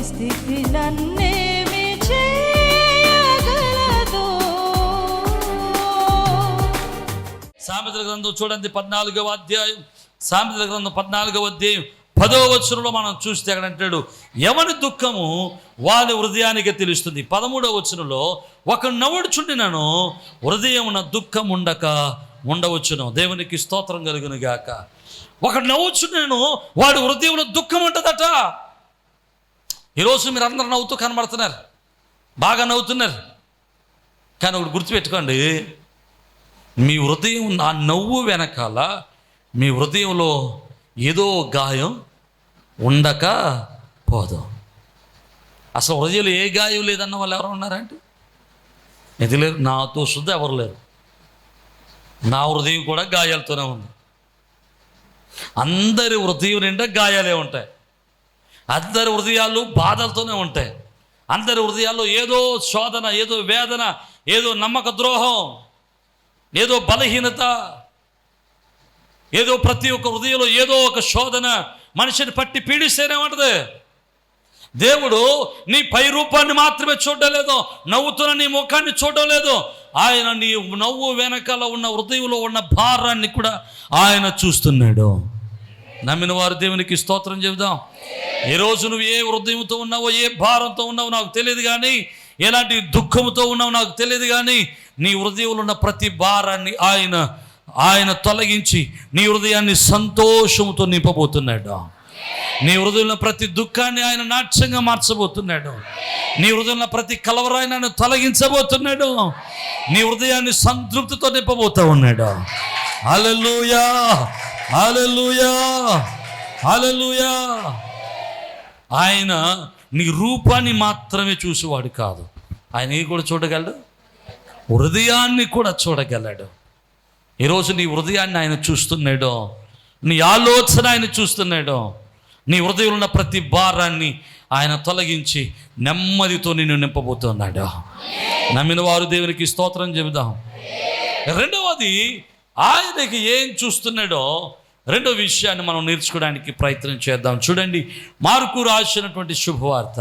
స్థితి నన్నేమి చేయగలదు? సామెతల గ్రంథం చూడండి 14వ అధ్యాయం. సామెతల గ్రంథం 14వ అధ్యాయం 10వ వచనంలో మనం చూస్తే అక్కడ అంటాడు, ఎవని దుఃఖము వాని హృదయానికి తెలుస్తుంది. 13వ వచనంలో, ఒక నవ్వుచుండినను హృదయమున దుఃఖం ఉండవచ్చును. దేవునికి స్తోత్రం కలుగును గాక. ఒక నవ్వుచుండినను వాడి హృదయంలో దుఃఖం ఉంటుందట. ఈరోజు మీరు అందరూ నవ్వుతూ కనబడుతున్నారు, బాగా నవ్వుతున్నారు. కానీ ఒకటి గుర్తుపెట్టుకోండి, మీ హృదయం ఆ నవ్వు వెనకాల మీ హృదయంలో ఏదో గాయం ఉండక పోదు. అసలు హృదయంలో ఏ గాయం లేదన్న వాళ్ళు ఎవరు ఉన్నారంటే ఇది లేరు. నాతో శుద్ధ ఎవరు లేరు. నా హృదయం కూడా గాయాలతోనే ఉంది. అందరి హృదయం నిండా గాయాలే ఉంటాయి. అందరి హృదయాలు బాధలతోనే ఉంటాయి. అందరి హృదయాల్లో ఏదో శోధన, ఏదో వేదన, ఏదో నమ్మక ద్రోహం, ఏదో బలహీనత, ఏదో ప్రతి ఒక్క హృదయంలో ఏదో ఒక శోధన మనిషిని పట్టి పీడిస్తేనే ఉంటుంది. దేవుడు నీ పై రూపాన్ని మాత్రమే చూడడం లేదు, నవ్వుతున్న నీ ముఖాన్ని చూడడం లేదు. ఆయన నీ నవ్వు వెనకాల ఉన్న హృదయంలో ఉన్న భారాన్ని కూడా ఆయన చూస్తున్నాడు. నమ్మిన వారు దేవునికి స్తోత్రం చెబుదాం. ఈరోజు నువ్వు ఏ హృదయంతో ఉన్నావో, ఏ భారంతో ఉన్నావో నాకు తెలియదు, కానీ ఎలాంటి దుఃఖంతో ఉన్నావో నాకు తెలియదు, కానీ నీ హృదయంలో ఉన్న ప్రతి భారాన్ని ఆయన తొలగించి నీ హృదయాన్ని సంతోషంతో నింపబోతున్నాడు. నీ హృదయంలో ప్రతి దుఃఖాన్ని ఆయన నాట్యంగా మార్చబోతున్నాడు. నీ హృదయంలో ప్రతి కలవరాన్ని ఆయన తొలగించబోతున్నాడు. నీ హృదయాన్ని సంతృప్తితో నింపబోతూ ఉన్నాడు. హల్లెలూయా, హల్లెలూయా, హల్లెలూయా. ఆయన నీ రూపాన్ని మాత్రమే చూసేవాడు కాదు, ఆయన కూడా చూడగలడు, హృదయాన్ని కూడా చూడగలడు. ఈరోజు నీ హృదయాన్ని ఆయన చూస్తున్నాడు, నీ ఆలోచన ఆయన చూస్తున్నాడు. నీ హృదయంలో ఉన్న ప్రతి భారాన్ని ఆయన తొలగించి నెమ్మదితో నిన్ను నింపబోతున్నాడు. నమ్మిన వారు దేవునికి స్తోత్రం చెబుదాం. రెండవది, ఆయనకి ఏం చూస్తున్నాడో రెండో విషయాన్ని మనం నేర్చుకోవడానికి ప్రయత్నం చేద్దాం. చూడండి, మార్కు రాసినటువంటి శుభవార్త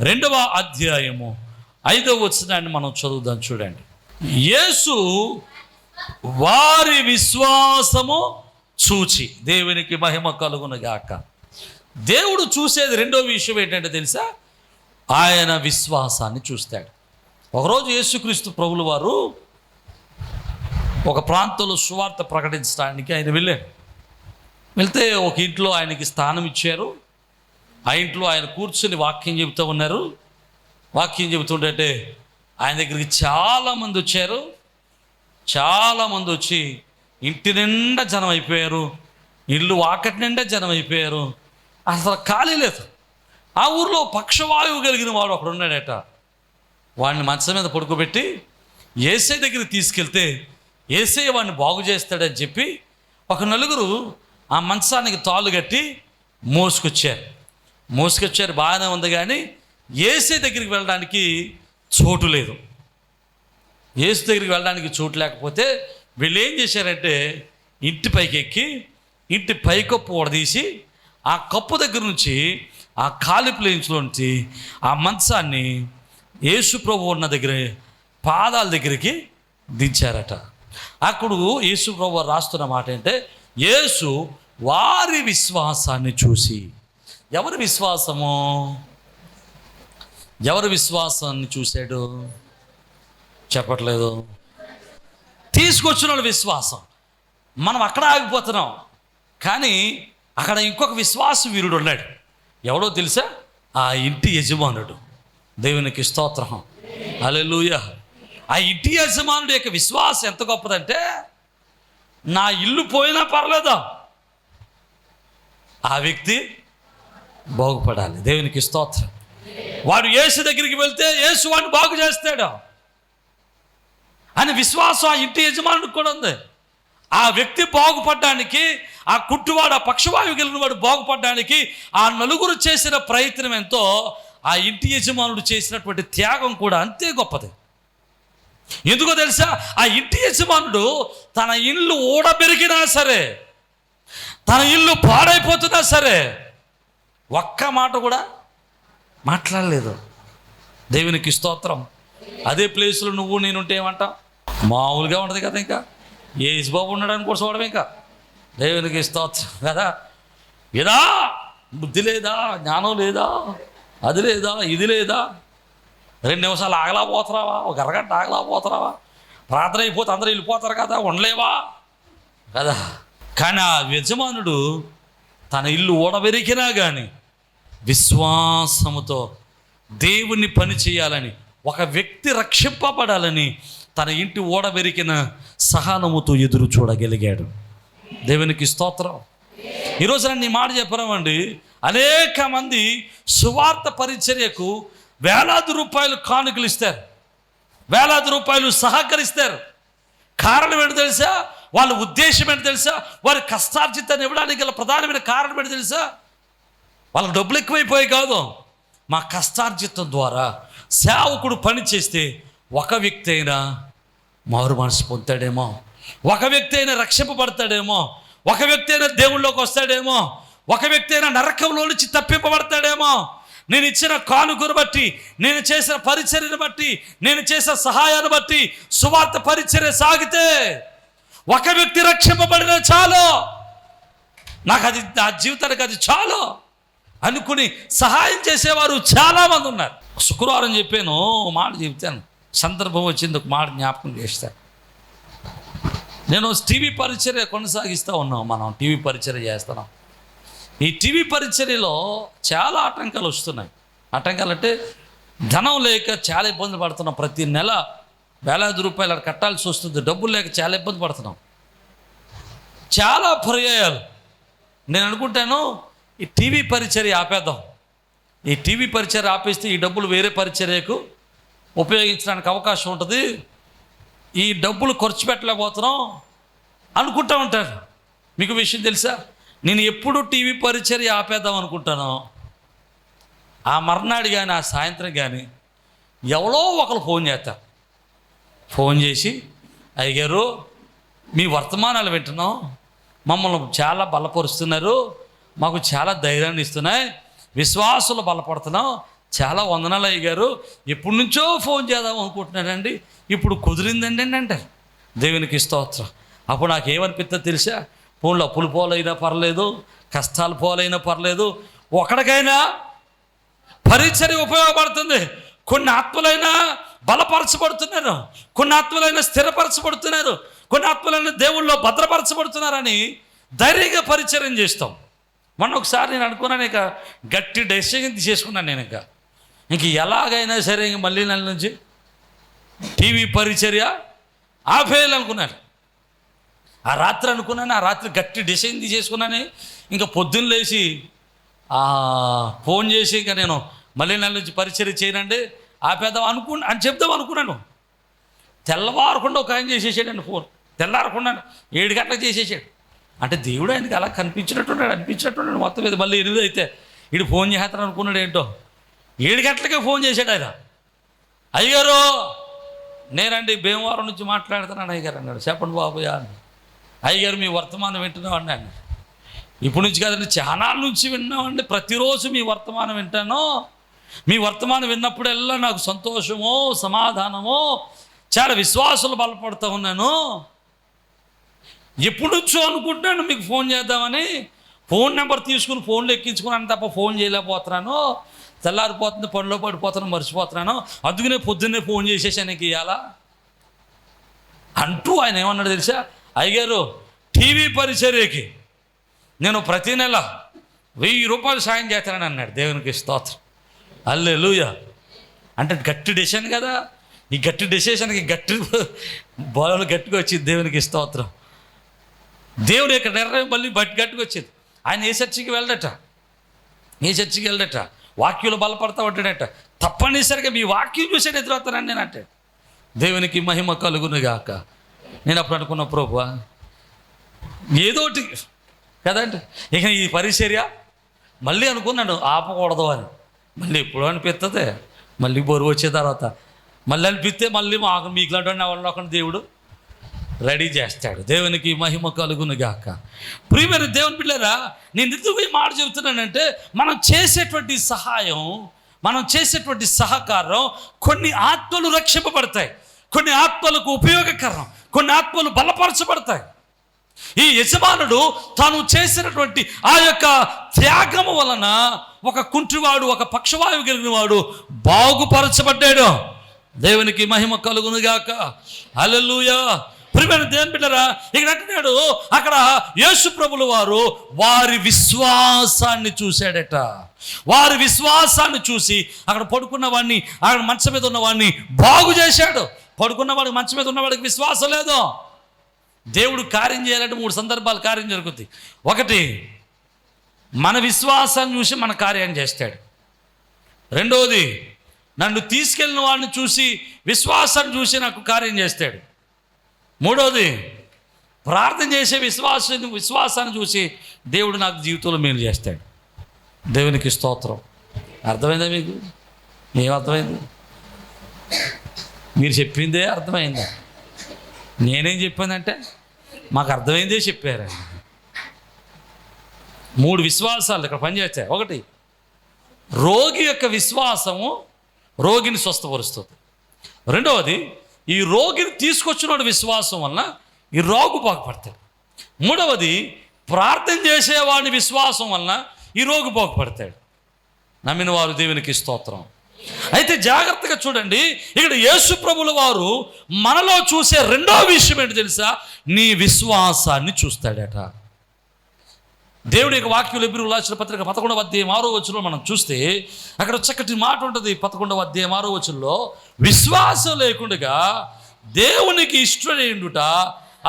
2వ అధ్యాయము 5వ వచనాన్ని మనం చదువుదాం. చూడండి, యేసు వారి విశ్వాసము చూచి, దేవునికి మహిమ కలుగునుగాక. దేవుడు చూసేది రెండో విషయం ఏంటంటే తెలుసా, ఆయన విశ్వాసాన్ని చూస్తాడు. ఒకరోజు యేసుక్రీస్తు ప్రభులు వారు ఒక ప్రాంతంలో సువార్త ప్రకటించడానికి ఆయన వెళ్తే ఒక ఇంట్లో ఆయనకి స్థానం ఇచ్చారు. ఆ ఇంట్లో ఆయన కూర్చొని వాక్యం చెబుతూ ఉన్నారు. వాక్యం చెబుతుంటే ఆయన దగ్గరికి చాలామంది వచ్చారు. చాలామంది వచ్చి ఇంటి నిండా జనం అయిపోయారు, ఇల్లు వాకటి నిండా జనం అయిపోయారు. అసలు ఖాళీ లేదు. ఆ ఊరిలో పక్షవాయువు కలిగిన వాడు ఒకడు ఉన్నాడట. వాడిని మంచం మీద పడుకోబెట్టి యేసయ్య దగ్గరికి తీసుకెళ్తే యేసయ్య వాడిని బాగు చేస్తాడని చెప్పి ఒక నలుగురు ఆ మంచానికి తాళ్ళు కట్టి మోసుకొచ్చారు. బాగానే ఉంది, కానీ యేసయ్య దగ్గరికి వెళ్ళడానికి చోటు లేదు. యేసు దగ్గరికి వెళ్ళడానికి చోటు లేకపోతే వీళ్ళు ఏం చేశారంటే ఇంటి పైకి ఎక్కి ఇంటి పైకప్పు ఓడదీసి ఆ కప్పు దగ్గర నుంచి ఆ ఖాళీ ప్లేన్స్లోంచి ఆ మంచాన్ని యేసు ప్రభు ఉన్న దగ్గర పాదాల దగ్గరికి దించారట. అప్పుడు యేసు ప్రభు రాస్తున్న మాట అంటే, యేసు వారి విశ్వాసాన్ని చూసి. ఎవరి విశ్వాసాన్ని చూశాడు చెప్పట్లేదు. తీసుకొచ్చిన వాళ్ళ విశ్వాసం. మనం అక్కడ ఆగిపోతున్నాం, కానీ అక్కడ ఇంకొక విశ్వాస వీరుడు ఉన్నాడు. ఎవడో తెలుసా? ఆ ఇంటి యజమానుడు. దేవునికి స్తోత్రం, హల్లెలూయా. ఆ ఇంటి యజమానుడి యొక్క విశ్వాసం ఎంత గొప్పదంటే, నా ఇల్లు పోయినా పర్లేదా, ఆ వ్యక్తి బాగుపడాలి. దేవునికి స్తోత్రం. వాడు యేసు దగ్గరికి వెళ్తే యేసు వాడిని బాగు చేస్తాడు అని విశ్వాసం ఆ ఇంటి యజమానుడికి కూడా ఉంది. ఆ వ్యక్తి బాగుపడడానికి, ఆ కుట్టువాడు, ఆ పక్షవాయువు కలిగిన వాడు బాగుపడడానికి ఆ నలుగురు చేసిన ప్రయత్నం ఎంతో, ఆ ఇంటి యజమానుడు చేసినటువంటి త్యాగం కూడా అంతే గొప్పది. ఎందుకో తెలుసా? ఆ ఇంటి యజమానుడు తన ఇల్లు ఊడబెరిగినా సరే, తన ఇల్లు పాడైపోతున్నా సరే, ఒక్క మాట కూడా మాట్లాడలేదు. దేవునికి స్తోత్రం. అదే ప్లేస్లో నువ్వు నేనుంటే ఏమంటావు? మామూలుగా ఉంటుంది కదా, ఇంకా యేసుబాబు ఉన్నాడని కూడా చూడడం. ఇంకా దేవునికి స్తోత్రం కదా. ఏదా బుద్ధి లేదా, జ్ఞానం లేదా, అది లేదా, ఇది లేదా, 2 నిమిషాలు ఆగలేకపోతున్నావా, ఒక అరగంట ఆగలేకపోతున్నావా, ప్రార్థన అయిపోతే అందరూ వెళ్ళిపోతారు కదా, ఉండలేవా కదా. కానీ ఆ యజమానుడు తన ఇల్లు ఓడబెరికినా కానీ విశ్వాసముతో దేవుని పని చేయాలని, ఒక వ్యక్తి రక్షింపబడాలని తన ఇంటి ఓడబెరికిన సహనముతో ఎదురు చూడగలిగాడు. దేవునికి స్తోత్రం. ఈరోజు నేను ఈ మాట చెప్పరామండి, అనేక మంది సువార్త పరిచర్యకు వేలాది రూపాయలు కానుకలు ఇస్తారు, వేలాది రూపాయలు సహకరిస్తారు. కారణం ఏంటో తెలుసా? వాళ్ళ ఉద్దేశం ఏంటో తెలుసా? వారి కష్టార్జితాన్ని ఇవ్వడానికి గల ప్రధానమైన కారణం ఏంటో తెలుసా? వాళ్ళకి డబ్బులు ఎక్కువైపోయాయి కాదు, మా కష్టార్జితం ద్వారా సేవకుడు పని చేస్తే ఒక వ్యక్తి అయినా మారు మనసు పొందుతాడేమో, ఒక వ్యక్తి అయినా రక్షింపబడతాడేమో, ఒక వ్యక్తి అయినా దేవుళ్ళలోకి వస్తాడేమో, ఒక వ్యక్తి అయినా నరకంలో నుంచి తప్పింపబడతాడేమో. నేను ఇచ్చిన కానుకను బట్టి, నేను చేసిన పరిచర్యను బట్టి, నేను చేసిన సహాయాన్ని బట్టి సువార్త పరిచర్య సాగితే ఒక వ్యక్తి రక్షింపబడిన చాలు, నాకు అది నా జీవితానికి అది చాలు అనుకుని సహాయం చేసేవారు చాలామంది ఉన్నారు. శుక్రవారం చెప్పాను, మాట చెప్తాను, సందర్భం వచ్చింది, ఒక మాట జ్ఞాపకం చేస్తాను. నేను టీవీ పరిచర్య కొనసాగిస్తూ ఉన్నాం, మనం టీవీ పరిచర్య చేస్తున్నాం. ఈ టీవీ పరిచర్యలో చాలా ఆటంకాలు వస్తున్నాయి. ఆటంకాలు అంటే ధనం లేక చాలా ఇబ్బంది పడుతున్నాం. ప్రతి నెల వేలాది రూపాయలు కట్టాల్సి వస్తుంది, డబ్బులు లేక చాలా ఇబ్బంది పడుతున్నాం. చాలా పర్యాయాలు నేను అనుకుంటాను, ఈ టీవీ పరిచర్య ఆపేద్దాం, ఈ టీవీ పరిచర్య ఆపేస్తే ఈ డబ్బులు వేరే పరిచర్యకు ఉపయోగించడానికి అవకాశం ఉంటుంది, ఈ డబ్బులు ఖర్చు పెట్టలేకపోతున్నాం అనుకుంటూ ఉంటారు. మీకు విషయం తెలుసా? నేను ఎప్పుడు టీవీ పరిచర్య ఆపేద్దాం అనుకుంటాను, ఆ మర్నాడు కానీ ఆ సాయంత్రం కానీ ఎవరో ఒకరు ఫోన్ చేస్తారు. ఫోన్ చేసి, అయ్యగారు మీ వర్తమానాలు వింటున్నాం, మమ్మల్ని చాలా బలపరుస్తున్నారు, మాకు చాలా ధైర్యాన్ని ఇస్తున్నాయి, విశ్వాసులు బలపడుతున్నాం, చాలా వందనాలు అయ్యగారు, ఎప్పటి నుంచో ఫోన్ చేద్దాం అనుకుంటున్నారండి, ఇప్పుడు కుదిరిందండి అని అంటారు. దేవునికి స్తోత్రం. అప్పుడు నాకేమనిపిస్తుందో తెలుసా? ఫోన్లో అప్పులు పోలైనా పర్లేదు, కష్టాలు పోలైనా పర్లేదు, ఒకడికైనా పరిచర్య ఉపయోగపడుతుంది. కొన్ని ఆత్మలైనా బలపరచబడుతున్నారు, కొన్ని ఆత్మలైనా స్థిరపరచబడుతున్నారు, కొన్ని ఆత్మలైనా దేవుళ్ళలో భద్రపరచబడుతున్నారని ధైర్యంగా పరిచర్యం చేస్తాం. మొన్న ఒకసారి నేను అనుకున్నాను, ఇక గట్టి డెసిషన్ తీసుకున్నాను, నేను ఇంక ఎలాగైనా సరే ఇంక మళ్ళీ నెల నుంచి టీవీ పరిచర్య ఆపేయాలనుకున్నాను. ఆ రాత్రి అనుకున్నాను, ఆ రాత్రి గట్టి డిసైన్ తీసేసుకున్నాను. ఇంకా పొద్దున్న లేచి ఫోన్ చేసి ఇంకా నేను మళ్ళీ నెల నుంచి పరిచర్య చేయనండి, ఆపేద్దాం అని చెప్దాం అనుకున్నాను. తెల్లవారకుండా ఒక ఆయన చేసేసాడండి ఫోన్, తెల్లారకుండా 7 గంటలకు చేసేసాడు. అంటే దేవుడు ఆయనకి అలా అనిపించినట్టున్నాడు మొత్తం మీద. మళ్ళీ 8 అయితే వీడు ఫోన్ చేస్తాను అనుకున్నాడు ఏంటో, 7 గంటలకే ఫోన్ చేశాడు ఆయన. అయ్యగారు నేనండి భీమవరం నుంచి మాట్లాడుతున్నాను అయ్యగారు అన్నాడు. చెప్పండి బాబు అని. అయ్యగారు మీ వర్తమానం వింటున్నాం అన్నాను. ఇప్పుడు నుంచి కాదండి, చాలా నుంచి విన్నామండి, ప్రతిరోజు మీ వర్తమానం వింటాను, మీ వర్తమానం విన్నప్పుడల్లా నాకు సంతోషమో సమాధానమో, చాలా విశ్వాసాలు బలపడుతూ ఉన్నాను, ఎప్పుడు నుంచో అనుకుంటున్నాను మీకు ఫోన్ చేద్దామని. ఫోన్ నెంబర్ తీసుకుని ఫోన్లో ఎక్కించుకున్నాను తప్ప ఫోన్ చేయలేకపోతున్నాను, తెల్లారిపోతుంది, పనిలో పడిపోతున్నాను, మర్చిపోతున్నాను, అందుకనే పొద్దున్నే ఫోన్ చేసేసాను నీకు ఇవాళ అంటూ ఆయన ఏమన్నాడు తెలుసా? అయ్యగారు టీవీ పరిచర్యకి నేను ప్రతి నెల 1000 రూపాయలు సాయం చేస్తానని అన్నాడు. దేవునికి స్తోత్రం, హల్లెలూయా. అంటే గట్టి డెసిషన్ కదా, ఈ గట్టి డెసిషన్కి గట్టి బోధలు గట్టిగా వచ్చింది. దేవునికి స్తోత్రం. దేవుని యొక్క నిర్ణయం మళ్ళీ గట్టిగా వచ్చింది. ఆయన ఏ చర్చికి వెళ్ళడట, వాక్యులు బలపడతా ఉంటాడట. తప్పనిసరిగా మీ వాక్యం చూసాడు ఎదురవుతానని నేను అంటే. దేవునికి మహిమ కలుగును గాక. నేను అప్పుడు అనుకున్న ప్రభువా ఏదోటి కదండి, ఇక ఈ పరిచర్య మళ్ళీ అనుకున్నాను ఆపకూడదు అని. మళ్ళీ ఎప్పుడు అనిపిస్తుంది, మళ్ళీ బరువు వచ్చే తర్వాత మళ్ళీ అనిపిస్తే మళ్ళీ మీకులాంటి ఎవరినొకటి దేవుడు రెడీ చేస్తాడు. దేవునికి మహిమ కలుగును గాక. ప్రియమైన దేవుని బిడ్డలారా, నేను ఎందుకు ఈ మాట చెబుతున్నానంటే, మనం చేసేటువంటి సహాయం మనం చేసేటువంటి సహకారం కొన్ని ఆత్మలు రక్షింపబడతాయి, కొన్ని ఆత్మలకు ఉపయోగకరం, కొన్ని ఆత్మలు బలపరచబడతాయి. ఈ యజమానుడు తాను చేసినటువంటి ఆ యొక్క త్యాగము వలన ఒక కుంటివాడు, ఒక పక్షవాయువు కలిగిన వాడు బాగుపరచబడ్డాడు. దేవునికి మహిమ కలుగునుగాక. హల్లెలూయా. ప్రియమైన దేవుని బిడ్డలారా, ఇక్కడ అంటున్నాడు, అక్కడ యేసు ప్రభుల వారు వారి విశ్వాసాన్ని చూశాడట. వారి విశ్వాసాన్ని చూసి అక్కడ పడుకున్న వాడిని, అక్కడ మంచం మీద ఉన్నవాడిని బాగు చేశాడు. పడుకున్నవాడికి, మంచం మీద ఉన్నవాడికి విశ్వాసం లేదు. దేవుడు కార్యం చేయాలంటే 3 సందర్భాలు కార్యం జరుగుతుంది. ఒకటి, మన విశ్వాసాన్ని చూసి మన కార్యం చేస్తాడు. రెండవది, నన్ను తీసుకెళ్ళిన వాడిని చూసి, విశ్వాసాన్ని చూసి నాకు కార్యం చేస్తాడు. మూడవది, ప్రార్థన చేసే విశ్వాసాన్ని చూసి దేవుడు నాకు జీవితంలో మేలు చేస్తాడు. దేవునికి స్తోత్రం. అర్థమైందా మీకు? ఏమర్థమైంది? మీరు చెప్పిందే అర్థమైందా? నేనేం చెప్పానంటే మాకు అర్థమైందే చెప్పారండి. 3 విశ్వాసాలు ఇక్కడ పనిచేస్తాయి. ఒకటి, రోగి యొక్క విశ్వాసము రోగిని స్వస్థపరుస్తుంది. రెండవది, ఈ రోగిని తీసుకొచ్చినోడు విశ్వాసం వలన ఈ రోగు బాగుపడతాడు. మూడవది, ప్రార్థన చేసేవాడిని విశ్వాసం వలన ఈ రోగి బాగుపడతాడు. నమ్మిన వారు దేవునికి స్తోత్రం. అయితే జాగ్రత్తగా చూడండి, ఇక్కడ యేసు ప్రభుల వారు మనలో చూసే రెండో విషయం ఏంటి తెలుసా? నీ విశ్వాసాన్ని చూస్తాడట. దేవుడి యొక్క వాక్యం హెబ్రీయులకు రాసిన పత్రిక 11వ అధ్యాయం 6వ వచనంలో మనం చూస్తే అక్కడ చక్కటి మాట ఉంటుంది. 11వ అధ్యాయం 6వ వచనంలో, విశ్వాసం లేకుండా దేవునికి ఇష్టడేండుట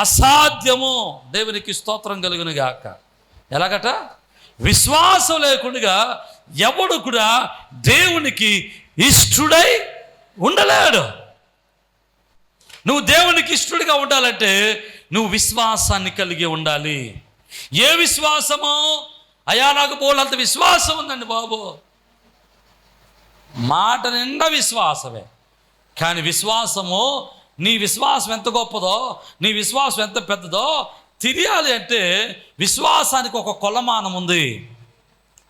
అసాధ్యము. దేవునికి స్తోత్రం కలుగును గాక. ఎలాగట? విశ్వాసం లేకుండా ఎవడు కూడా దేవునికి ఇష్టడై ఉండలేడు. నువ్వు దేవునికి ఇష్టడిగా ఉండాలంటే నువ్వు విశ్వాసాన్ని కలిగి ఉండాలి. ఏ విశ్వాసమో? అయ్యా నాకు బోలంత విశ్వాసం ఉందండి బాబు, మాట నిండా విశ్వాసమే. కానీ విశ్వాసము, నీ విశ్వాసం ఎంత గొప్పదో, నీ విశ్వాసం ఎంత పెద్దదో తెలియాలి అంటే విశ్వాసానికి ఒక కొలమానం ఉంది.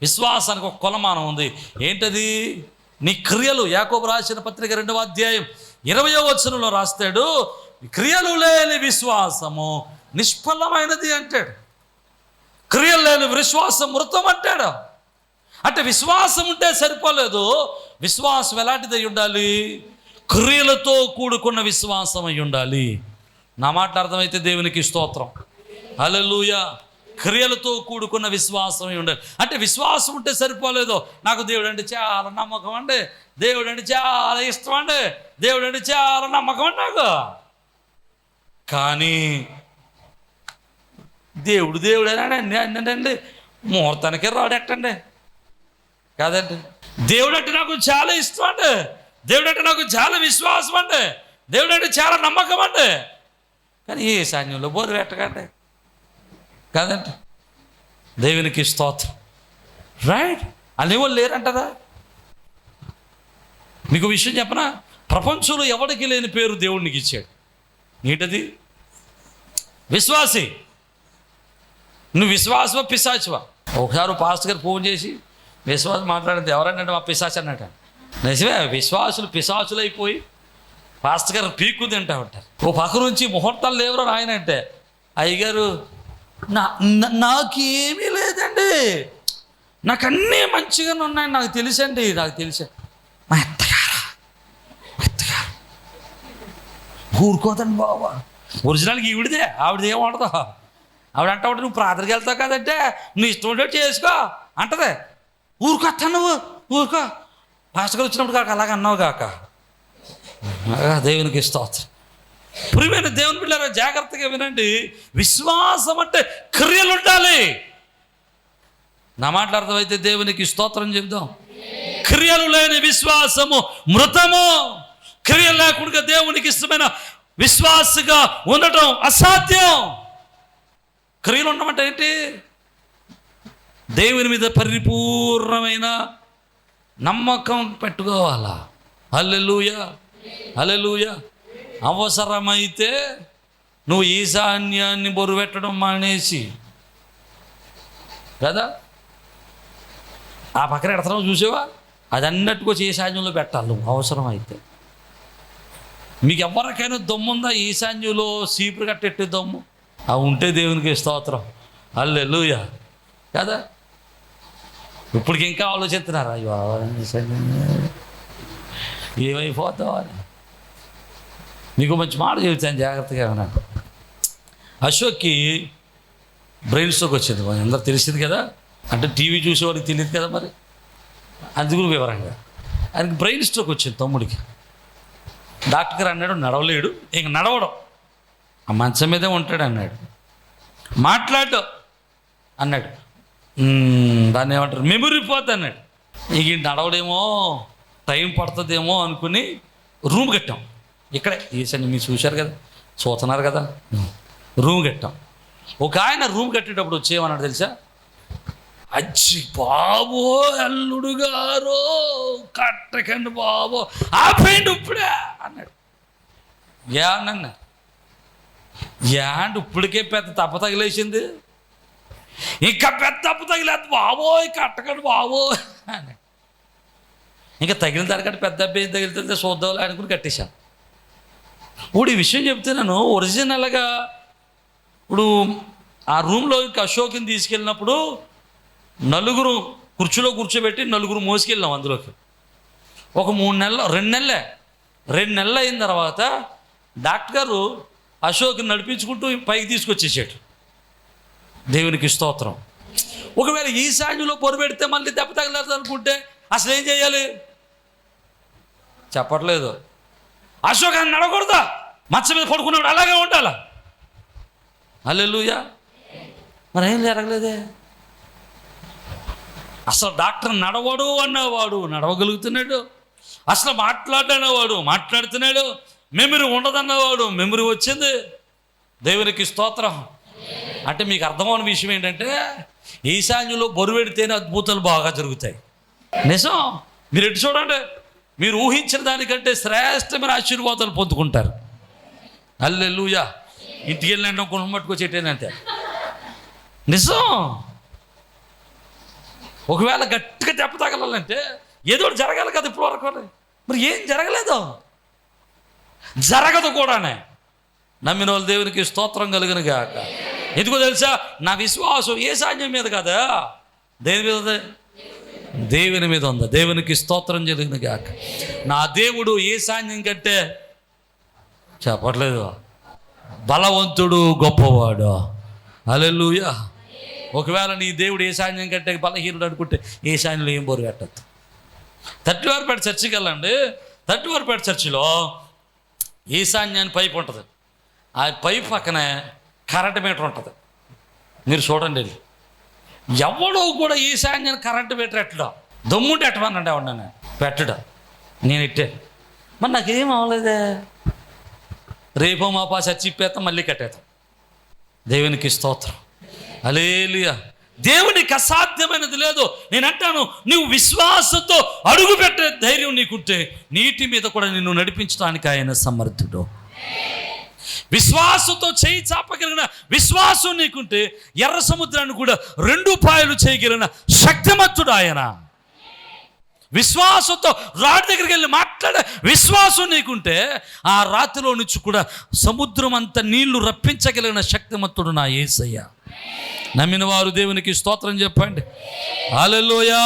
విశ్వాసానికి ఒక కొలమానం ఉంది. ఏంటది? నీ క్రియలు. యాకోబు రాసిన పత్రిక 2వ అధ్యాయం 20వ వచనంలో రాస్తాడు, క్రియలు లేని విశ్వాసము నిష్ఫలమైనది అంటాడు. క్రియలు లేని విశ్వాసం మృతం అంటాడు. అంటే విశ్వాసం ఉంటే సరిపోలేదు. విశ్వాసం ఎలాంటిదై ఉండాలి? క్రియలతో కూడుకున్న విశ్వాసం అయి ఉండాలి. నా మాట అర్థమైతే దేవునికి స్తోత్రం. హల్లెలూయా. క్రియలతో కూడుకున్న విశ్వాసం అయి ఉండాలి. అంటే విశ్వాసం ఉంటే సరిపోలేదు. నాకు దేవుడు అంటే చాలా నమ్మకం అండి, దేవుడు అంటే చాలా ఇష్టం అండి, దేవుడు అంటే చాలా నమ్మకం అండి నాకు. కానీ దేవుడు దేవుడేనండి, ముహూర్తానికి రాడెట్టండి కాదండి. దేవుడు అంటే నాకు చాలా ఇష్టం అండి, దేవుడు అంటే నాకు చాలా విశ్వాసం అండి, దేవుడు అంటే చాలా నమ్మకం అండి. కానీ ఏ సాన్యంలో బోరు పెట్టకండి కాదండి. దేవునికి స్తోత్రం. రైట్? అనేవాళ్ళు లేరంటారా? మీకు విషయం చెప్పనా? ప్రపంచంలో ఎవరికి లేని పేరు దేవుడు నీకు ఇచ్చాడు. ఏంటది? విశ్వాసి. నువ్వు విశ్వాసమా పిశాచివా? ఒకసారి పాస్టర్ గారు ఫోన్ చేసి విశ్వాసం మాట్లాడితే ఎవరన్నట్టు మా పిశాచి అన్నట్టు. నిజమే, విశ్వాసులు పిశాచులు అయిపోయి పాస్టర్ గారు పీక్కు తింటా ఉంటారు. ఓ పక్క నుంచి ముహూర్తాలు లేవరో ఆయన అంటే, అయ్యగారు నాకేమీ లేదండి, నాకు అన్నీ మంచిగానే ఉన్నాయని నాకు తెలుసండి, నాకు తెలుసా. మా ఎత్తగారు ఊరుకోదండి బాబా, ఒరిజినల్కి ఈవిడిదే, ఆవిడది ఏమంటదో. ఆవిడ అంటే నువ్వు ప్రార్థనకి వెళ్తావు కదంటే నువ్వు ఇష్టం ఉంటే చేసుకో అంటదే. ఊరుకొస్తాను నువ్వు, ఊరుకో, పాస్టర్ గారు వచ్చినప్పుడు కాక అలాగ అన్నావు కాక. దేవునికి స్తోత్రం. ప్రియమైన దేవుని బిడ్డలారా, జాగ్రత్తగా వినండి. విశ్వాసం అంటే క్రియలు ఉండాలి. నా మాటలు అర్థమైతే దేవునికి స్తోత్రం చెప్దాం. క్రియలు లేని విశ్వాసము మృతము. క్రియలు లేకుండా దేవునికి ఇష్టమైన విశ్వాసగా ఉండటం అసాధ్యం. క్రియలు ఉండమంటే ఏంటి? దేవుని మీద పరిపూర్ణమైన నమ్మకం పెట్టుకోవాలా. హల్లెలూయా, హల్లెలూయా. అవసరమైతే నువ్వు ఈశాన్యాన్ని బొరు పెట్టడం మానేసి కదా, ఆ పక్కన ఎడతనం చూసావా, అది అన్నట్టుగా ఈశాన్యంలో పెట్టాలి నువ్వు అవసరం అయితే. మీకు ఎవరికైనా దమ్ము ఉందా ఈశాన్యంలో సీపురు కట్టెట్టే దమ్ము? అవి ఉంటే దేవునికి స్తోత్రం. హల్లెలూయా కదా. ఇప్పటికి ఇంకా ఆలోచిస్తున్నారా అయ్యో ఏమైపోతావు అని. మీకు మంచి మాట చెబుతాను జాగ్రత్తగా ఉన్నాను. అశోక్కి బ్రెయిన్ స్ట్రోక్ వచ్చింది, అందరూ తెలిసింది కదా. అంటే టీవీ చూసేవాడికి తెలియదు కదా మరి, అందుకు వివరంగా ఆయనకి బ్రెయిన్ స్ట్రోక్ వచ్చింది తమ్ముడికి. డాక్టర్ గారు అన్నాడు నడవలేడు, ఇంక నడవడం ఆ మంచం మీదే ఉంటాడు అన్నాడు. మాట్లాడు అన్నాడు, దాన్ని ఏమంటారు మెమరీ పోద్ది అన్నాడు. ఇక నడవడేమో టైం పడుతుందేమో అనుకుని రూమ్ కట్టాం ఇక్కడే. ఈసారి మీరు చూశారు కదా, చూస్తున్నారు కదా, రూమ్ కట్టాం. ఒక ఆయన రూమ్ కట్టేటప్పుడు వచ్చేయమన్నాడు తెలుసా, అచ్చి బాబో అల్లుడు గారు కట్టకండి బాబో ఆపేయండి ఇప్పుడే అన్నాడు. ఏమన్నా ఏంటి ఇప్పటికే పెద్ద తప్ప తగిలేసింది, ఇంకా పెద్ద తప్పు తగిలేదు బాబోయ్ కట్టకండి బాబోయ్ అని. ఇంకా తగిలిన దానికంటే పెద్ద అబ్బాయి తగిలితే చూద్దాం అనుకుని కట్టేశాను. ఇప్పుడు ఈ విషయం చెప్తున్నాను, ఒరిజినల్గా ఇప్పుడు ఆ రూమ్లో అశోక్ని తీసుకెళ్ళినప్పుడు నలుగురు కుర్చీలో కూర్చోబెట్టి నలుగురు మోసుకెళ్ళాం అందులోకి. ఒక 3 నెలలు 2 నెలలు అయిన తర్వాత డాక్టర్ గారు అశోక్ని నడిపించుకుంటూ పైకి తీసుకొచ్చేసాడు. దేవునికి స్తోత్రం. ఒకవేళ ఈశాన్యంలో పొరబెడితే మళ్ళీ దెబ్బ తగలదు అనుకుంటే అసలు ఏం చేయాలి చెప్పట్లేదు. అశోక్ అని నడవకూడదా, మంచం మీద పడుకున్నాడు అలాగే ఉండాలా. హల్లెలూయా. మరి ఏం జరగలేదే. అసలు డాక్టర్ నడవడు అన్నవాడు నడవగలుగుతున్నాడు, అసలు మాట్లాడనేవాడు మాట్లాడుతున్నాడు, మెమరీ ఉండదన్నవాడు మెమరీ వచ్చింది. దేవునికి స్తోత్రం. అంటే మీకు అర్థమైన విషయం ఏంటంటే ఈశాన్యంలో బరువెడితేనే అద్భుతాలు బాగా జరుగుతాయి. నిజం. మీరు ఎటు చూడండి, మీరు ఊహించిన దానికంటే శ్రేష్టమైన ఆశీర్వాదాలు పొందుకుంటారు. హల్లెలూయా. ఇంటికి వెళ్ళిన కొన్ని మట్టుకొచ్చేటేనంతే నిజం. ఒకవేళ గట్టిగా దెబ్బ తగలాలంటే ఏదో జరగాలి కదా ఇప్పుడు వరకు. మరి ఏం జరగలేదు, జరగదు కూడానే. నమ్మిన వాళ్ళు దేవునికి స్తోత్రం కలుగును గాక. ఎందుకో తెలుసా, నా విశ్వాసం ఈశాన్యం మీద కదా, దేని మీద ఉంది, దేవుని మీద ఉంది. దేవునికి స్తోత్రం కలుగును గాక. నా దేవుడు ఈశాన్యం కంటే చెప్పట్లేదు బలవంతుడు గొప్పవాడు. హల్లెలూయా. ఒకవేళ నీ దేవుడు ఈశాన్యం కంటే బలహీనుడు అనుకుంటే ఈశాన్యంలో ఏం బోరు కట్టద్దు. 30 చర్చికి వెళ్ళండి. 30 చర్చిలో ఈశాన్యాన్ని పైపు ఉంటుంది, ఆ పైపు పక్కనే కరెంట్ మీటర్ ఉంటుంది. మీరు చూడండి, ఎవడో కూడా ఈశాన్యాన్ని కరెంట్ మీటర్ ఎట్టడం దమ్ముంటే ఎట్టమనండి ఎవడు నేను పెట్టడం, నేను ఇట్టే. మరి నాకేం అవ్వలేదే. రేపో మాపా చర్చి ఇప్పేస్తాం మళ్ళీ కట్టేస్తాం. దేవునికి స్తోత్రం. హల్లెలూయా. దేవునికి అసాధ్యమైనది లేదు. నేను అంటాను, నువ్వు విశ్వాసంతో అడుగు పెట్టే ధైర్యం నీకుంటే నీటి మీద కూడా నిన్ను నడిపించడానికి ఆయన సమర్థుడు. విశ్వాసంతో చేయి చాపగలిగిన విశ్వాసం నీకుంటే ఎర్ర సముద్రాన్ని కూడా 2 పాయలు చేయగలిగిన శక్తిమంతుడు ఆయన. విశ్వాసంతో రాడి దగ్గరికి వెళ్ళి మాట్లాడే విశ్వాసం నీకుంటే ఆ రాతిలో నుంచి కూడా సముద్రం అంత నీళ్లు రప్పించగలిగిన శక్తిమంతుడు నా యేసయ్య. నమ్మిన వారు దేవునికి స్తోత్రం చెప్పండి. హల్లెలూయా.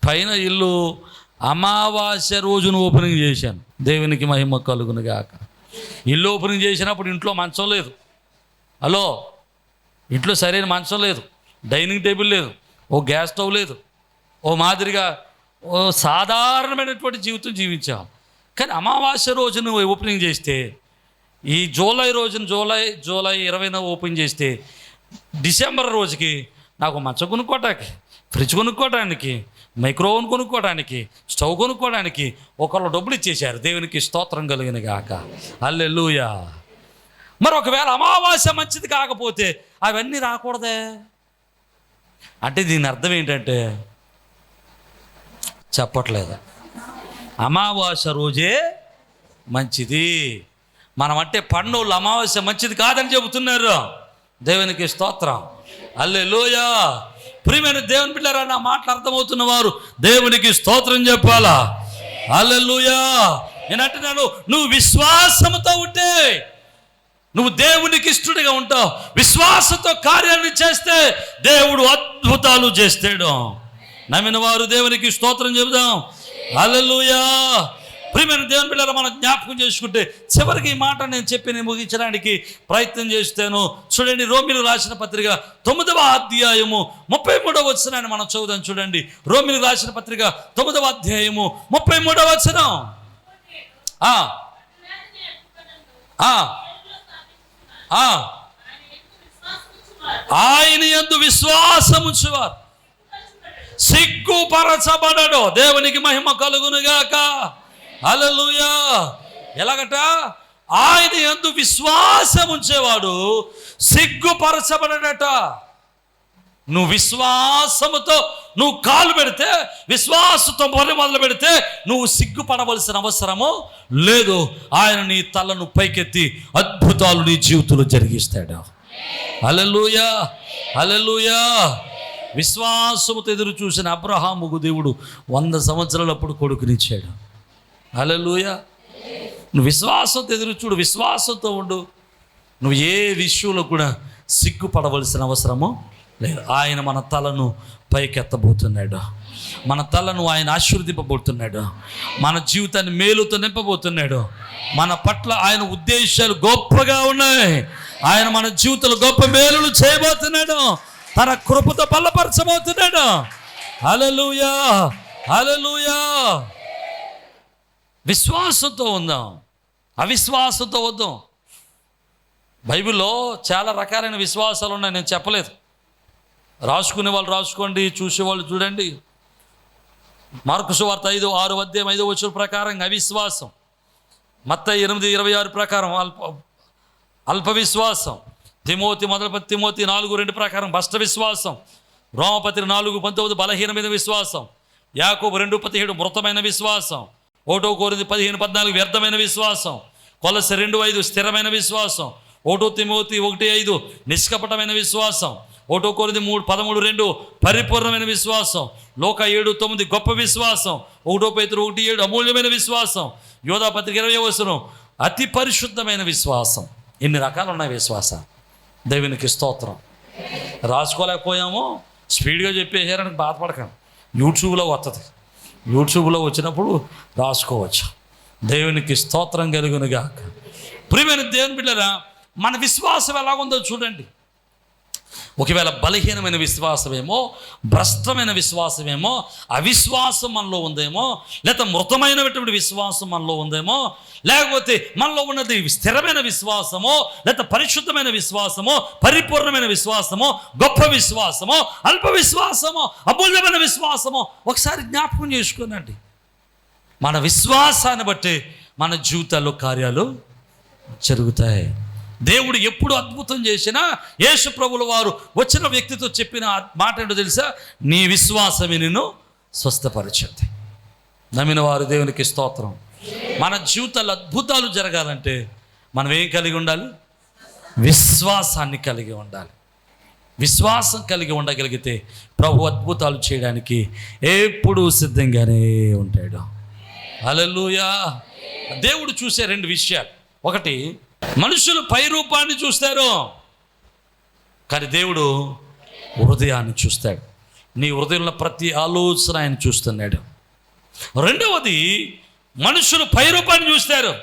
పైన ఇల్లు అమావాస్య రోజున ఓపెనింగ్ చేశాను. దేవునికి మహిమ కలుగును గాక. ఇల్లు ఓపెనింగ్ చేసినప్పుడు ఇంట్లో మంచం లేదు. హలో, ఇంట్లో సరైన మంచం లేదు, డైనింగ్ టేబుల్ లేదు, ఓ గ్యాస్ స్టవ్ లేదు, ఓ మాదిరిగా ఓ సాధారణమైనటువంటి జీవితం జీవించాం. కానీ అమావాస్య రోజున ఓపెనింగ్ చేస్తే, ఈ జూలై రోజున జూలై 20న ఓపెన్ చేస్తే డిసెంబర్ రోజుకి నాకు మంచం కొనుక్కోవటానికి, ఫ్రిడ్జ్ కొనుక్కోవడానికి, మైక్రోవెన్ కొనుక్కోవడానికి, స్టవ్ కొనుక్కోవడానికి ఒకళ్ళు డబ్బులు ఇచ్చేశారు. దేవునికి స్తోత్రం కలిగిన గాక. హల్లెలూయా. మరి ఒకవేళ అమావాస్య మంచిది కాకపోతే అవన్నీ రాకూడదే. అంటే దీని అర్థం ఏంటంటే చెప్పట్లేదు, అమావాస్య రోజే మంచిది. మనం అంటే పన్నోళ్ళు అమావాస్య మంచిది కాదని చెబుతున్నారు. దేవునికి స్తోత్రం. హల్లెలూయా. ప్రియమైన దేవుని బిడ్డలారా, నా మాటలు అర్థమవుతున్న వారు దేవునికి స్తోత్రం చెప్పాలా? హల్లెలూయా. నేను అంటున్నాను, నువ్వు విశ్వాసముతో ఉంటే నువ్వు దేవునికి ఇష్టడిగా ఉంటావు. విశ్వాసంతో కార్యాన్ని చేస్తే దేవుడు అద్భుతాలు చేస్తాడు. నమ్మిన వారు దేవునికి స్తోత్రం చెబుదాం. హల్లెలూయా. ప్రియమైన దేవుని బిడ్డలారా, మనం జ్ఞాపకం చేసుకుంటే చివరికి ఈ మాట నేను చెప్పి నేను ముగించడానికి ప్రయత్నం చేస్తాను. చూడండి, రోమీయులకు రాసిన పత్రిక 9వ అధ్యాయము 33వ వచనాన్ని మనం చదువుదాం. చూడండి, రోమీయులకు రాసిన పత్రిక 9వ అధ్యాయము 33వ వచనం. ఆయన యందు విశ్వాసముంచువారు సిగ్గుపరచబడడు. దేవునికి మహిమ కలుగునుగాక. హల్లెలూయా. ఎలాగట? ఆయన యందు విశ్వాసం ఉంచేవాడు సిగ్గుపరచబడట. నువ్వు విశ్వాసముతో నువ్వు కాలు పెడితే, విశ్వాసంతో మొదలు పెడితే నువ్వు సిగ్గుపడవలసిన అవసరము లేదు. ఆయన నీ తలను పైకెత్తి అద్భుతాలు నీ జీవితంలో జరిగిస్తాడు. హల్లెలూయా, హల్లెలూయా. విశ్వాసముతో ఎదురు చూసిన అబ్రహాముకు దేవుడు 100 సంవత్సరాలప్పుడు కొడుకునిచ్చాడు. హల్లెలూయా. నువ్వు విశ్వాసంతో ఎదురు చూడు, విశ్వాసంతో ఉండు. నువ్వు ఏ విషయంలో కూడా సిగ్గుపడవలసిన అవసరము లేదు. ఆయన మన తలను పైకెత్తబోతున్నాడు. మన తలను ఆయన ఆశీర్వదింపబోతున్నాడు. మన జీవితాన్ని మేలుతో నింపబోతున్నాడు. మన పట్ల ఆయన ఉద్దేశాలు గొప్పగా ఉన్నాయి. ఆయన మన జీవితంలో గొప్ప మేలులు చేయబోతున్నాడు. తన కృపతో బలపరచబోతున్నాడు. హల్లెలూయా, హల్లెలూయా. విశ్వాసంతో ఉందాం, అవిశ్వాసంతో వద్దాం. బైబిల్లో చాలా రకాలైన విశ్వాసాలు ఉన్నాయి, నేను చెప్పలేదు. రాసుకునే వాళ్ళు రాసుకోండి, చూసేవాళ్ళు చూడండి. మార్కు సువార్త 5:6 అధ్యాయం 5వ వచనం ప్రకారం అవిశ్వాసం. మత్తయి 8:26 ప్రకారం అల్ప విశ్వాసం. తిమోతి 4:2 ప్రకారం భ్రష్ట విశ్వాసం. రోమపత్రిక 4:19 బలహీనమైన విశ్వాసం. యాకోబు 2:17 మృతమైన విశ్వాసం. 1 కొరింథీ 15:14 వ్యర్థమైన విశ్వాసం. కొలస్సీ 2:5 స్థిరమైన విశ్వాసం. 1 తిమోతి 1:5 నిష్కపటమైన విశ్వాసం. 1 కొరింథీ 13:2 పరిపూర్ణమైన విశ్వాసం. లోక 7:9 గొప్ప విశ్వాసం. 1 పేతురు 1:7 అమూల్యమైన విశ్వాసం. యోధా పత్రిక 20వ వచనం అతి పరిశుద్ధమైన విశ్వాసం. ఎన్ని రకాలు ఉన్నాయి విశ్వాసం. దేవునికి స్తోత్రం. రాసుకోలేకపోయామో స్పీడ్గా చెప్పేసారని బాధపడకండి. యూట్యూబ్లో వస్తుంది, యూట్యూబ్లో వచ్చినప్పుడు రాసుకోవచ్చు. దేవునికి స్తోత్రం కలుగునుగాక. ప్రియమైన దేవుని బిడ్డలారా, మన విశ్వాసం ఎలాగుందో చూడండి. ఒకవేళ బలహీనమైన విశ్వాసమేమో, భ్రష్టమైన విశ్వాసమేమో, అవిశ్వాసం మనలో ఉందేమో, లేకపోతే మృతమైనటువంటి విశ్వాసం మనలో ఉందేమో, లేకపోతే మనలో ఉన్నది స్థిరమైన విశ్వాసమో, లేకపోతే పరిశుద్ధమైన విశ్వాసమో, పరిపూర్ణమైన విశ్వాసమో, గొప్ప విశ్వాసమో, అల్ప విశ్వాసమో, అమూల్యమైన విశ్వాసమో ఒకసారి జ్ఞాపకం చేసుకోనండి. మన విశ్వాసాన్ని బట్టి మన జీవితాల్లో కార్యాలు జరుగుతాయి. దేవుడు ఎప్పుడు అద్భుతం చేసినా యేసు ప్రభుల వారు వచ్చిన వ్యక్తితో చెప్పిన మాట ఏంటో తెలుసా? నీ విశ్వాసమే నిన్ను స్వస్థపరిచింది. నమ్మిన వారు దేవునికి స్తోత్రం. మన జీవితాల్లో అద్భుతాలు జరగాలంటే మనం ఏం కలిగి ఉండాలి? విశ్వాసాన్ని కలిగి ఉండాలి. విశ్వాసం కలిగి ఉండగలిగితే ప్రభు అద్భుతాలు చేయడానికి ఎప్పుడూ సిద్ధంగానే ఉంటాడు. హల్లెలూయా. దేవుడు చూసే 2 విషయాలు. ఒకటి, మనుషులు పై రూపాన్ని చూస్తారు, కానీ దేవుడు హృదయాన్ని చూస్తాడు. నీ హృదయంలో ప్రతి ఆలోచన ఆయన చూస్తున్నాడు. రెండవది, మనుషులు పై రూపాన్ని చూస్తారు,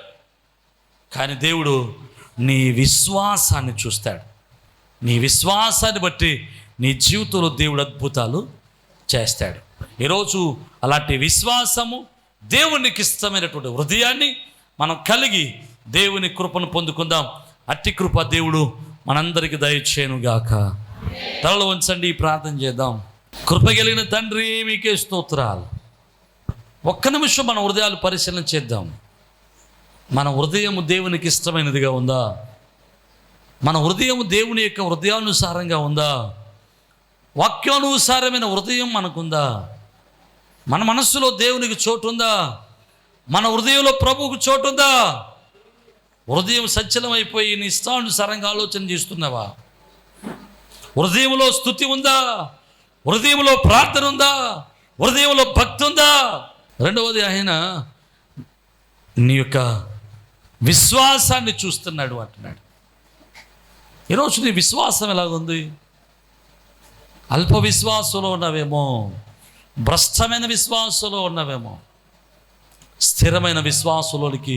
కానీ దేవుడు నీ విశ్వాసాన్ని చూస్తాడు. నీ విశ్వాసాన్ని బట్టి నీ జీవితంలో దేవుడు అద్భుతాలు చేస్తాడు. ఈరోజు అలాంటి విశ్వాసము, దేవునికి ఇష్టమైనటువంటి హృదయాన్ని మనం కలిగి దేవుని కృపను పొందుకుందాం. అట్టి కృప దేవుడు మనందరికీ దయచేయునుగాక. తలలో ఉంచండి, ప్రార్థన చేద్దాం. కృప కలిగిన తండ్రి, మీకే స్తోత్రాలు. ఒక్క నిమిషం మన హృదయాలు పరిశీలన చేద్దాం. మన హృదయం దేవునికి ఇష్టమైనదిగా ఉందా? మన హృదయం దేవుని యొక్క హృదయానుసారంగా ఉందా? వాక్యానుసారమైన హృదయం మనకుందా? మన మనస్సులో దేవునికి చోటు ఉందా? మన హృదయంలో ప్రభువుకు చోటు ఉందా? హృదయం సచ్చలమైపోయి నీ ఇష్టానుసారంగా ఆలోచన చేస్తున్నావా? హృదయంలో స్తుతి ఉందా? హృదయంలో ప్రార్థన ఉందా? హృదయంలో భక్తి ఉందా? రెండవది, ఆయన నీ యొక్క విశ్వాసాన్ని చూస్తున్నాడు అంటున్నాడు. ఈరోజు నీ విశ్వాసం ఎలాగుంది? అల్ప విశ్వాసంలో ఉన్నవేమో, భ్రష్టమైన విశ్వాసంలో ఉన్నవేమో. స్థిరమైన విశ్వాసంలోనికి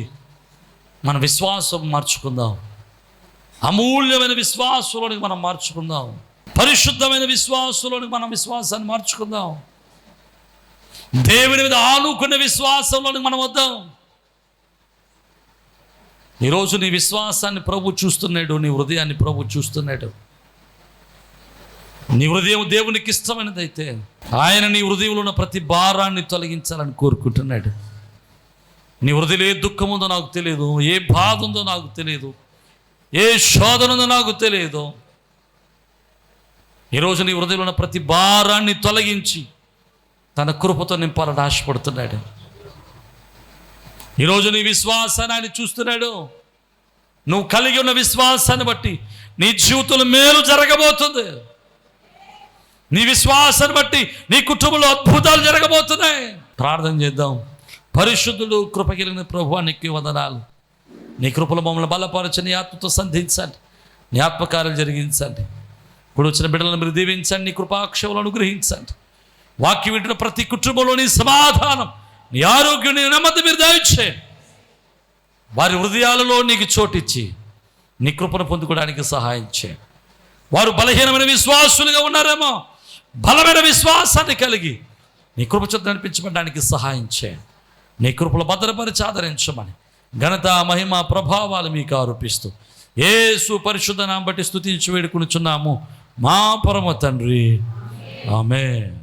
మన విశ్వాసం మార్చుకుందాం. అమూల్యమైన విశ్వాసంలోనికి మనం మార్చుకుందాం. పరిశుద్ధమైన విశ్వాసంలోనికి మనం విశ్వాసాన్ని మార్చుకుందాం. దేవుని మీద ఆనుకునే విశ్వాసంలోనికి మనం వద్దాం. ఈరోజు నీ విశ్వాసాన్ని ప్రభు చూస్తున్నాడు, నీ హృదయాన్ని ప్రభు చూస్తున్నాడు. నీ హృదయం దేవునికి ఇష్టమైనదైతే ఆయన నీ హృదయంలో ఉన్న ప్రతి భారాన్ని తొలగించాలని కోరుకుంటున్నాడు. నీ హృదయంలో ఏ దుఃఖం ఉందో నాకు తెలియదు, ఏ బాధ ఉందో నాకు తెలియదు, ఏ శోధన ఉందో నాకు తెలియదు. ఈరోజు నీ హృదయంలో ఉన్న ప్రతి భారాన్ని తొలగించి తన కృపతో నింపాలని ఆశపడుతున్నాడు. ఈరోజు నీ విశ్వాసాన్ని ఆయన చూస్తున్నాడు. నువ్వు కలిగి ఉన్న విశ్వాసాన్ని బట్టి నీ జీవితంలో మేలు జరగబోతుంది. నీ విశ్వాసాన్ని బట్టి నీ కుటుంబంలో అద్భుతాలు జరగబోతున్నాయి. ప్రార్థన చేద్దాం. పరిశుద్ధుడు, కృప కలిగిన ప్రభువా, నీకు వందనాలు. నీ కృపలో మమ్మల్ని బలపరచని, నీ ఆత్మతో సంధించండి, నీ ఆత్మకార్యాలు జరిగించండి. ఇప్పుడు వచ్చిన బిడ్డలను మీరు దీవించండి, నీ కృపాక్షములను అనుగ్రహించండి. వాక్యం వింటున్న ప్రతి కుటుంబంలో నీ సమాధానం, నీ ఆరోగ్యం, నీ నెమ్మది మీరు దయచేయండి. వారి హృదయాలలో నీకు చోటిచ్చి నీ కృపను పొందుకోవడానికి సహాయం చేయండి. వారు బలహీనమైన విశ్వాసులుగా ఉన్నారేమో, బలమైన విశ్వాసాన్ని కలిగి నీ కృప చేత నడిపించబడడానికి సహాయం చేయండి. నీ కృపలో భద్రపరిచి ఆదరించమని ఘనత, మహిమ, ప్రభావాలు మీకు ఆరోపిస్తూ యేసు పరిశుద్ధ నామమును బట్టి స్తుతించి వేడుకొనుచున్నాము మా పరమ తండ్రి. ఆమేన్.